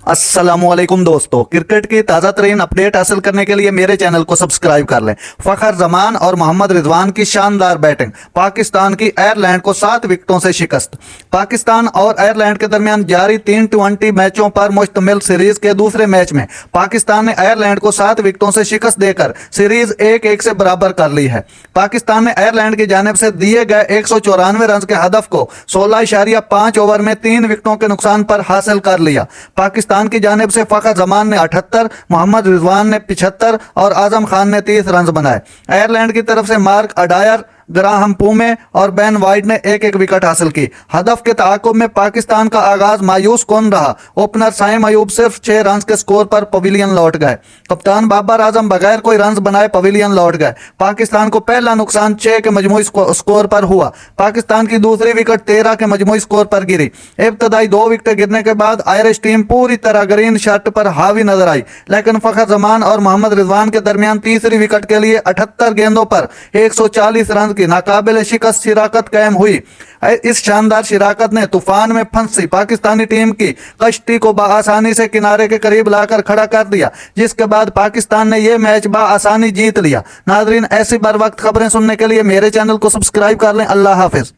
अस्सलामुअलैकुम दोस्तों, क्रिकेट की ताज़ा तरीन अपडेट हासिल करने के लिए मेरे चैनल को सब्सक्राइब कर लें। फ़खर जमान और मोहम्मद रिजवान की शानदार बैटिंग, पाकिस्तान की आयरलैंड को 7 विकेटों से शिकस्त। पाकिस्तान और आयरलैंड के दरमियान जारी 3 मैचों पर मुश्तमिल सीरीज के दूसरे मैच में पाकिस्तान ने आयरलैंड को 7 विकेटों से शिकस्त देकर सीरीज 1-1 से बराबर कर ली है। पाकिस्तान ने आयरलैंड की जानिब से दिए गए 194 रन के हदफ को 16.5 ओवर में 3 विकेटों के नुकसान पर हासिल कर लिया। पाकिस्तान की जानिब से फ़खर जमान ने 78, मोहम्मद रिजवान ने 75 और आजम खान ने 30 रन बनाए। आयरलैंड की तरफ से मार्क अडायर, ग्राहम पूमे और बेन वाइट ने 1-1 विकेट हासिल की। हदफ के ताक़ुब में पाकिस्तान का आगाज मायूस कौन रहा। ओपनर साइम अयूब सिर्फ 6 रन के स्कोर पर पवेलियन लौट गए। कप्तान बाबर आजम बगैर कोई रन बनाए पवेलियन लौट गए। पाकिस्तान को पहला नुकसान 6 के मजमूई स्कोर पर हुआ। पाकिस्तान की दूसरी विकेट 13 के मजमूई स्कोर पर गिरी। इब्तदाई 2 विकेट गिरने के बाद आयरिश टीम पूरी तरह ग्रीन शर्ट पर हावी नजर आई, लेकिन फ़खर जमान और मोहम्मद रिजवान के दरमियान तीसरी विकेट के लिए 78 गेंदों पर 140 रन की नाकाबिल शिकस्त शिराकत कायम हुई। इस शानदार शिराकत ने तूफान में फंसी पाकिस्तानी टीम की कश्ती को बआसानी से किनारे के करीब लाकर खड़ा कर दिया, जिसके बाद पाकिस्तान ने यह मैच बआसानी जीत लिया। नाजरीन, ऐसी बर वक्त खबरें सुनने के लिए मेरे चैनल को सब्सक्राइब कर लें। अल्लाह हाफिज।